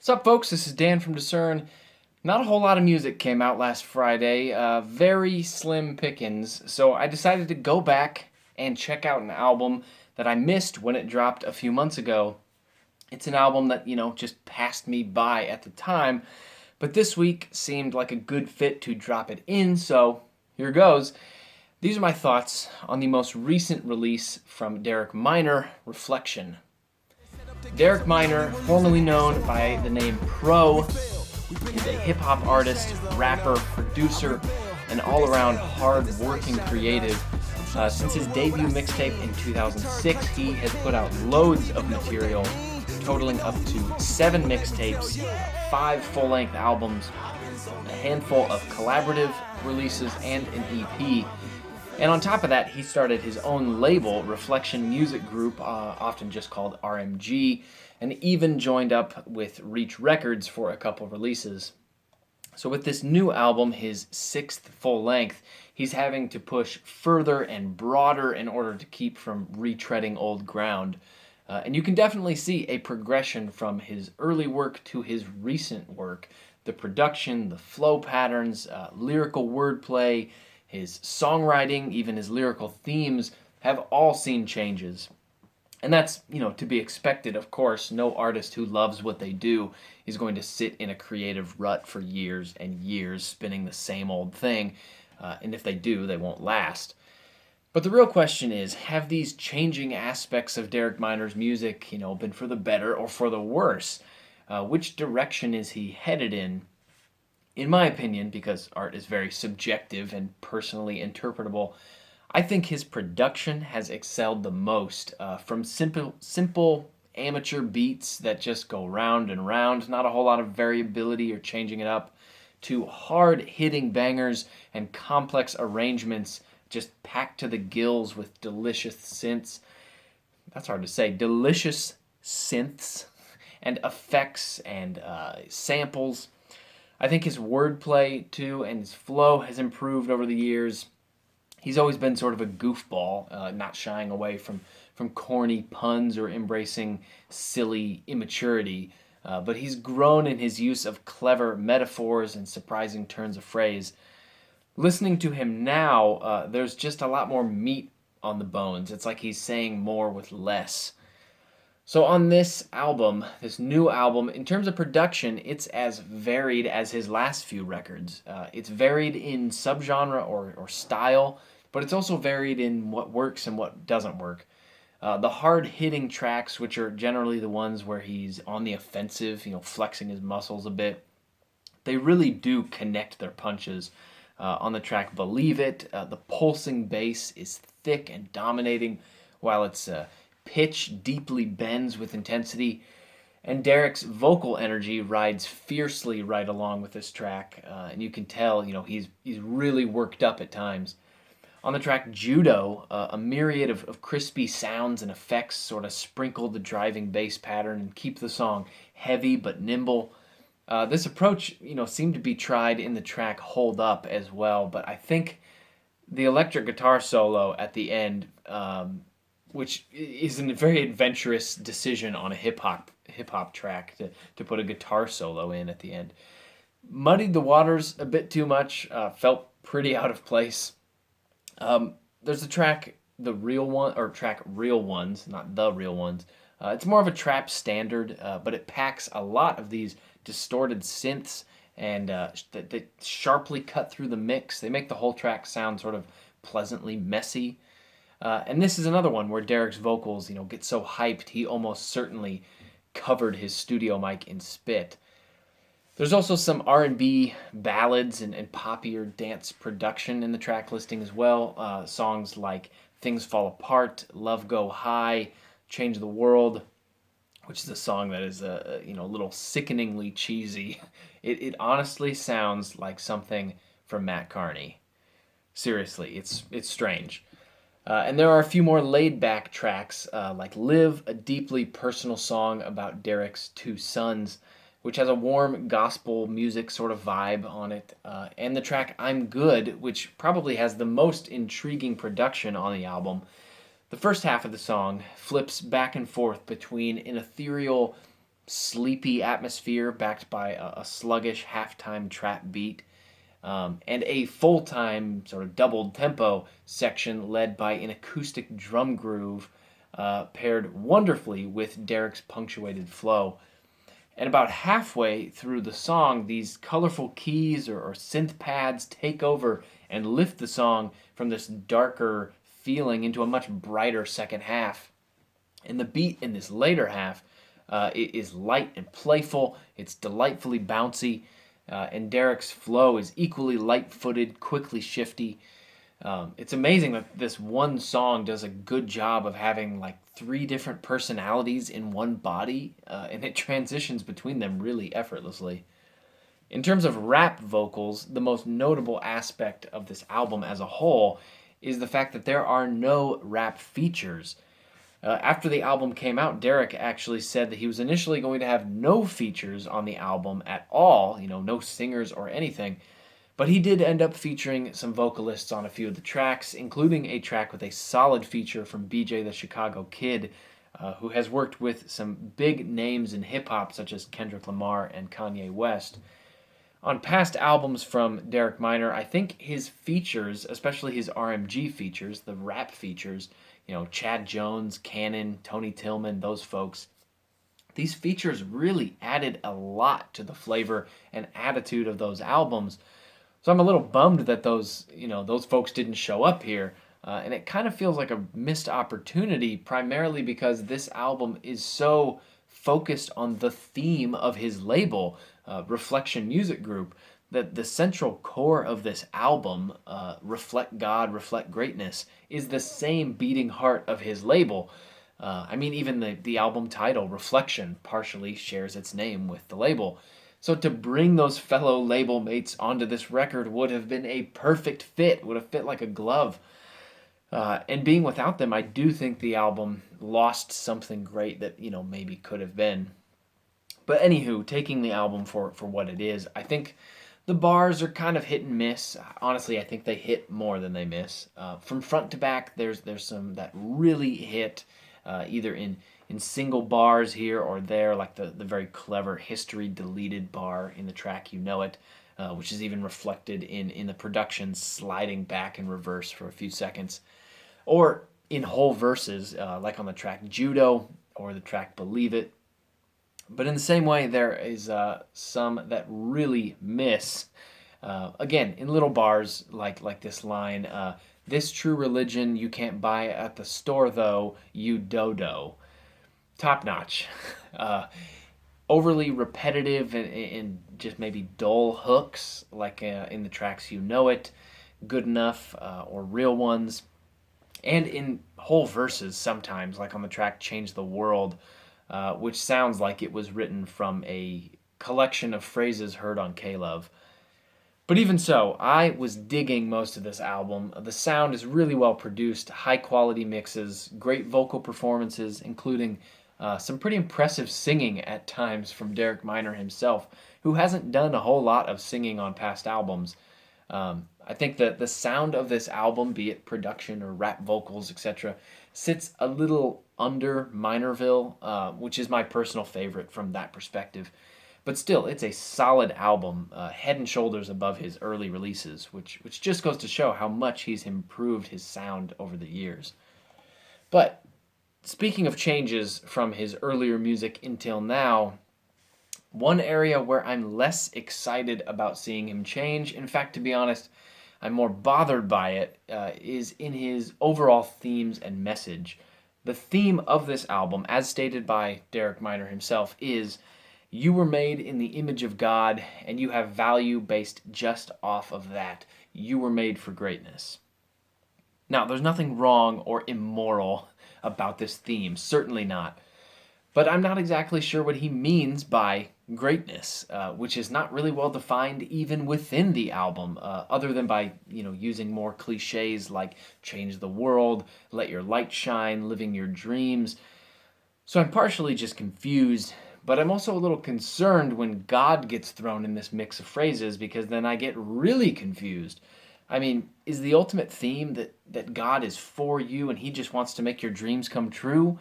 What's up, folks? This is Dan from Discern. Not a whole lot of music came out last Friday, very slim pickings, so I decided to go back and check out an album that I missed when it dropped a few months ago. It's an album that, just passed me by at the time, but this week seemed like a good fit to drop it in, so here goes. These are my thoughts on the most recent release from Derek Minor, Reflection. Derek Minor, formerly known by the name Pro, is a hip-hop artist, rapper, producer, and all-around hard-working creative. Since his debut mixtape in 2006, he has put out loads of material, totaling up to 7 mixtapes, 5 full-length albums, a handful of collaborative releases, and an EP. And on top of that, he started his own label, Reflection Music Group, often just called RMG, and even joined up with Reach Records for a couple releases. So with this new album, his 6th full length, he's having to push further and broader in order to keep from retreading old ground. And you can definitely see a progression from his early work to his recent work. The production, the flow patterns, lyrical wordplay, his songwriting, even his lyrical themes have all seen changes. And that's, to be expected, of course. No artist who loves what they do is going to sit in a creative rut for years and years spinning the same old thing. And if they do, they won't last. But the real question is, have these changing aspects of Derek Minor's music, been for the better or for the worse? Which direction is he headed in? In my opinion, because art is very subjective and personally interpretable, I think his production has excelled the most. From simple amateur beats that just go round and round, not a whole lot of variability or changing it up, to hard-hitting bangers and complex arrangements just packed to the gills with delicious synths. That's hard to say. Delicious synths and effects and samples. I think his wordplay, too, and his flow has improved over the years. He's always been sort of a goofball, not shying away from corny puns or embracing silly immaturity. But he's grown in his use of clever metaphors and surprising turns of phrase. Listening to him now, there's just a lot more meat on the bones. It's like he's saying more with less. So on this album, this new album, in terms of production, it's as varied as his last few records. It's varied in subgenre or style, but it's also varied in what works and what doesn't work. The hard-hitting tracks, which are generally the ones where he's on the offensive, flexing his muscles a bit, they really do connect their punches. On the track Believe It, the pulsing bass is thick and dominating, while its pitch deeply bends with intensity, and Derek's vocal energy rides fiercely right along with this track, and you can tell, he's really worked up at times. On the track Judo, a myriad of crispy sounds and effects sort of sprinkle the driving bass pattern and keep the song heavy but nimble. This approach, seemed to be tried in the track Hold Up as well, but I think the electric guitar solo at the end, which is a very adventurous decision on a hip hop track to put a guitar solo in at the end, muddied the waters a bit too much, felt pretty out of place. There's the track Real Ones, not The Real Ones. It's more of a trap standard, but it packs a lot of these distorted synths and that sharply cut through the mix. They make the whole track sound sort of pleasantly messy. And this is another one where Derek's vocals, get so hyped he almost certainly covered his studio mic in spit. There's also some R&B ballads and poppier dance production in the track listing as well. Songs like Things Fall Apart, Love Go High, Change the World, which is a song that is a little sickeningly cheesy. It honestly sounds like something from Matt Carney. Seriously, it's strange. And there are a few more laid-back tracks, like Live, a deeply personal song about Derek's 2 sons, which has a warm gospel music sort of vibe on it, and the track I'm Good, which probably has the most intriguing production on the album. The first half of the song flips back and forth between an ethereal sleepy atmosphere backed by a sluggish halftime trap beat, and a full-time sort of doubled tempo section led by an acoustic drum groove paired wonderfully with Derek's punctuated flow. And about halfway through the song, these colorful keys or synth pads take over and lift the song from this darker feeling into a much brighter second half. And the beat in this later half is light and playful, it's delightfully bouncy, and Derek's flow is equally light footed, quickly shifty. It's amazing that this one song does a good job of having like three different personalities in one body, and it transitions between them really effortlessly. In terms of rap vocals, the most notable aspect of this album as a whole is the fact that there are no rap features. After the album came out, Derek actually said that he was initially going to have no features on the album at all, no singers or anything. But he did end up featuring some vocalists on a few of the tracks, including a track with a solid feature from BJ the Chicago Kid, who has worked with some big names in hip hop such as Kendrick Lamar and Kanye West. On past albums from Derek Minor, I think his features, especially his RMG features, the rap features, Chad Jones, Cannon, Tony Tillman, those folks, these features really added a lot to the flavor and attitude of those albums. So I'm a little bummed that those folks didn't show up here. And it kind of feels like a missed opportunity, primarily because this album is so focused on the theme of his label, Reflection Music Group, that the central core of this album, Reflect God, Reflect Greatness, is the same beating heart of his label. Even the album title, Reflection, partially shares its name with the label. So to bring those fellow label mates onto this record would have been a perfect fit, would have fit like a glove. And being without them, I do think the album lost something great that, maybe could have been. But anywho, taking the album for what it is, I think the bars are kind of hit and miss. Honestly, I think they hit more than they miss. From front to back, there's some that really hit, either in single bars here or there, like the very clever history deleted bar in the track You Know It, which is even reflected in the production sliding back and reverse for a few seconds. Or in whole verses, like on the track Judo or the track Believe It. But in the same way, there is some that really miss. Again, in little bars like this line, this true religion you can't buy at the store though, you dodo. Top notch. Overly repetitive and just maybe dull hooks, like in the tracks You Know It, Good Enough, or Real Ones. And in whole verses sometimes, like on the track Change the World, which sounds like it was written from a collection of phrases heard on K-Love. But even so, I was digging most of this album. The sound is really well produced, high quality mixes, great vocal performances, including some pretty impressive singing at times from Derek Minor himself, who hasn't done a whole lot of singing on past albums. I think that the sound of this album, be it production or rap vocals, etc., sits a little under Minorville, which is my personal favorite from that perspective. But still, it's a solid album, head and shoulders above his early releases, which just goes to show how much he's improved his sound over the years. But speaking of changes from his earlier music until now, one area where I'm less excited about seeing him change, in fact, to be honest, I'm more bothered by it, is in his overall themes and message. The theme of this album, as stated by Derek Minor himself, is you were made in the image of God, and you have value based just off of that. You were made for greatness. Now, there's nothing wrong or immoral about this theme, certainly not. But I'm not exactly sure what he means by greatness, which is not really well defined even within the album, other than by using more cliches like change the world, let your light shine, living your dreams. So I'm partially just confused, but I'm also a little concerned when God gets thrown in this mix of phrases, because then I get really confused. I mean, is the ultimate theme that God is for you and he just wants to make your dreams come true?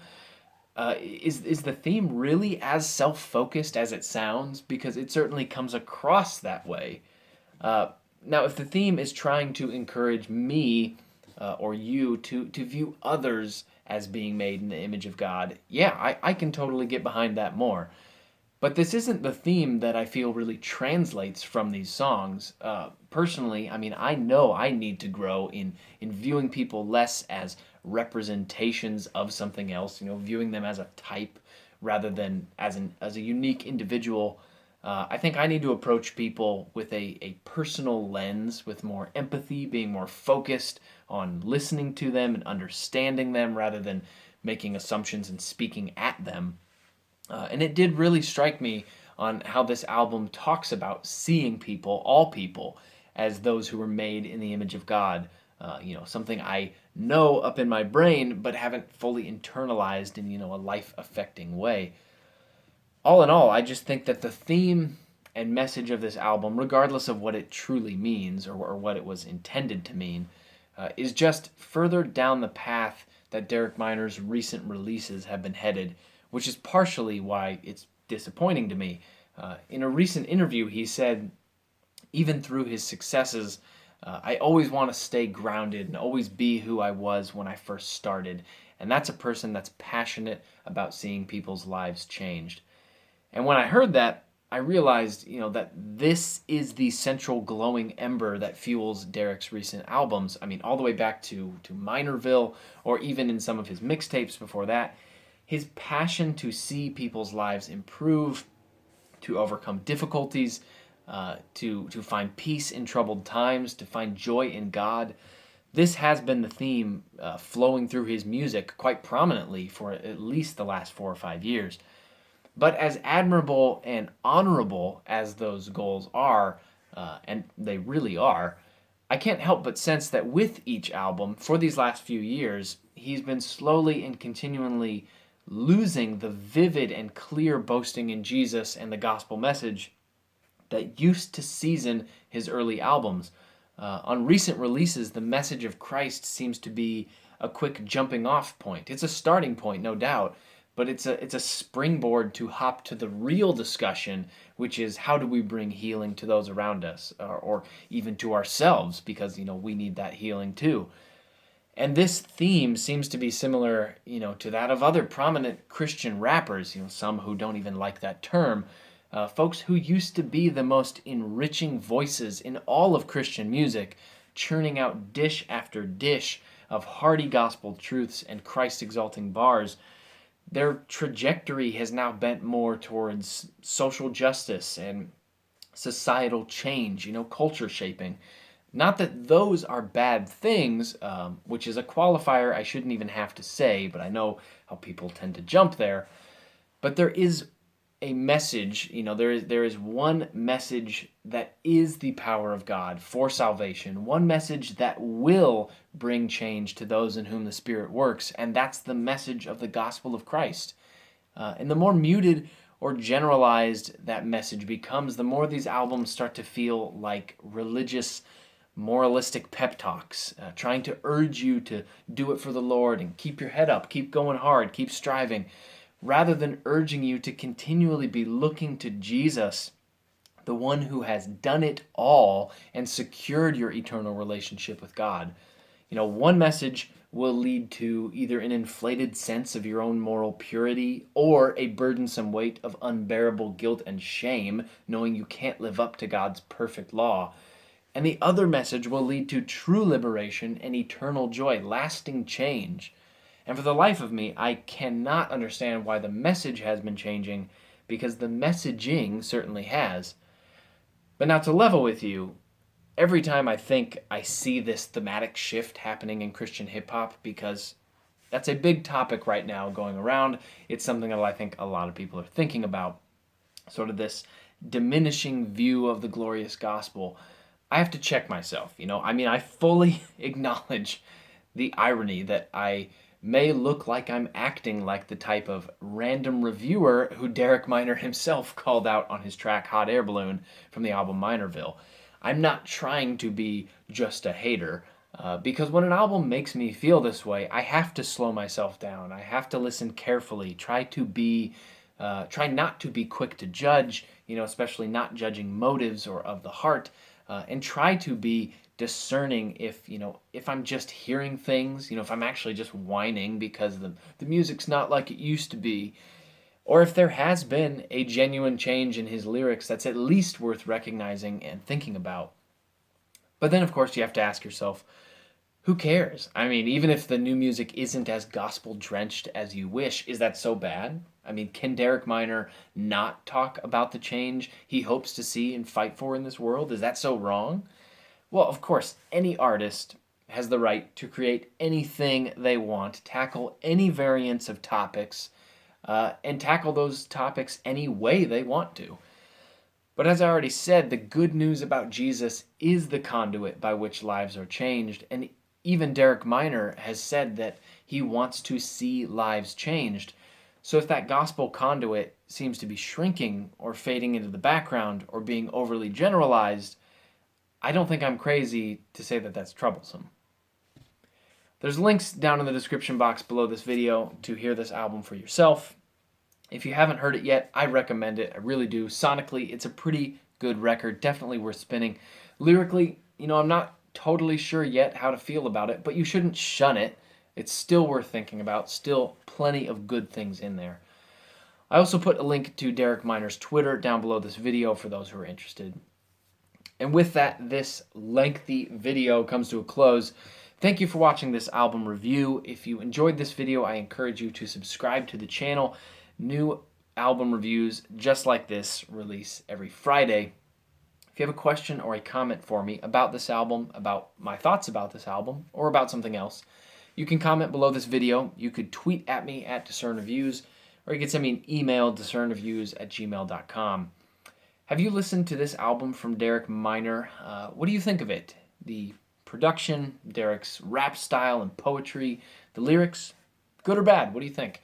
Is the theme really as self-focused as it sounds? Because it certainly comes across that way. Uh, Now, if the theme is trying to encourage me or you to view others as being made in the image of God, yeah, I can totally get behind that more. But this isn't the theme that I feel really translates from these songs. Personally, I mean, I know I need to grow in viewing people less as representations of something else, viewing them as a type rather than as a unique individual. I think I need to approach people with a personal lens, with more empathy, being more focused on listening to them and understanding them rather than making assumptions and speaking at them. And it did really strike me on how this album talks about seeing people, all people, as those who were made in the image of God. Something I know up in my brain, but haven't fully internalized in, a life affecting way. All in all, I just think that the theme and message of this album, regardless of what it truly means or what it was intended to mean, is just further down the path that Derek Minor's recent releases have been headed, which is partially why it's disappointing to me. In a recent interview, he said, even through his successes, I always want to stay grounded and always be who I was when I first started. And that's a person that's passionate about seeing people's lives changed. And when I heard that, I realized, that this is the central glowing ember that fuels Derek's recent albums. I mean, all the way back to Minorville, or even in some of his mixtapes before that. His passion to see people's lives improve, to overcome difficulties, to find peace in troubled times, to find joy in God. This has been the theme flowing through his music quite prominently for at least the last 4 or 5 years. But as admirable and honorable as those goals are, and they really are, I can't help but sense that with each album, for these last few years, he's been slowly and continually losing the vivid and clear boasting in Jesus and the gospel message that used to season his early albums. On recent releases, the message of Christ seems to be a quick jumping off point. It's a starting point, no doubt, but it's a springboard to hop to the real discussion, which is how do we bring healing to those around us, or even to ourselves, because we need that healing too. And this theme seems to be similar, to that of other prominent Christian rappers, some who don't even like that term, folks who used to be the most enriching voices in all of Christian music, churning out dish after dish of hearty gospel truths and Christ-exalting bars. Their trajectory has now bent more towards social justice and societal change, culture shaping. Not that those are bad things, which is a qualifier I shouldn't even have to say, but I know how people tend to jump there. But there is a message, there is one message that is the power of God for salvation, one message that will bring change to those in whom the Spirit works, and that's the message of the gospel of Christ. And the more muted or generalized that message becomes, the more these albums start to feel like religious, moralistic pep talks, trying to urge you to do it for the Lord and keep your head up, keep going hard, keep striving, rather than urging you to continually be looking to Jesus, the one who has done it all and secured your eternal relationship with God. One message will lead to either an inflated sense of your own moral purity or a burdensome weight of unbearable guilt and shame, knowing you can't live up to God's perfect law. And the other message will lead to true liberation and eternal joy, lasting change. And for the life of me, I cannot understand why the message has been changing, because the messaging certainly has. But now, to level with you, every time I think I see this thematic shift happening in Christian hip-hop, because that's a big topic right now going around, it's something that I think a lot of people are thinking about, sort of this diminishing view of the glorious gospel, I have to check myself. I fully acknowledge the irony that I may look like I'm acting like the type of random reviewer who Derek Minor himself called out on his track Hot Air Balloon from the album Minorville. I'm not trying to be just a hater. Because when an album makes me feel this way, I have to slow myself down. I have to listen carefully. Try not to be quick to judge. Especially not judging motives or of the heart, and try to be discerning if I'm just hearing things. If I'm actually just whining because the music's not like it used to be, or if there has been a genuine change in his lyrics that's at least worth recognizing and thinking about. But then, of course, you have to ask yourself, who cares? I mean, even if the new music isn't as gospel drenched as you wish, is that so bad? I mean, can Derek Minor not talk about the change he hopes to see and fight for in this world? Is that so wrong? Well, of course, any artist has the right to create anything they want, tackle any variants of topics, and tackle those topics any way they want to. But as I already said, the good news about Jesus is the conduit by which lives are changed, and even Derek Minor has said that he wants to see lives changed. So if that gospel conduit seems to be shrinking or fading into the background or being overly generalized, I don't think I'm crazy to say that that's troublesome. There's links down in the description box below this video to hear this album for yourself. If you haven't heard it yet, I recommend it. I really do. Sonically, it's a pretty good record. Definitely worth spinning. Lyrically, I'm not totally sure yet how to feel about it, but you shouldn't shun it. It's still worth thinking about. Still plenty of good things in there. I also put a link to Derek Minor's Twitter down below this video for those who are interested. And with that, this lengthy video comes to a close. Thank you for watching this album review. If you enjoyed this video, I encourage you to subscribe to the channel. New album reviews just like this release every Friday. If you have a question or a comment for me about this album, about my thoughts about this album, or about something else, you can comment below this video. You could tweet at me at discernreviews, or you can send me an email, discernreviews@gmail.com. Have you listened to this album from Derek Minor? What do you think of it? The production, Derek's rap style and poetry, the lyrics, good or bad? What do you think?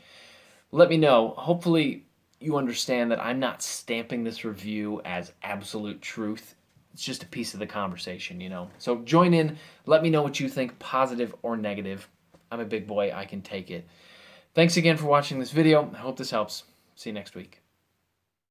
Let me know. Hopefully you understand that I'm not stamping this review as absolute truth. It's just a piece of the conversation, So join in. Let me know what you think, positive or negative. I'm a big boy. I can take it. Thanks again for watching this video. I hope this helps. See you next week.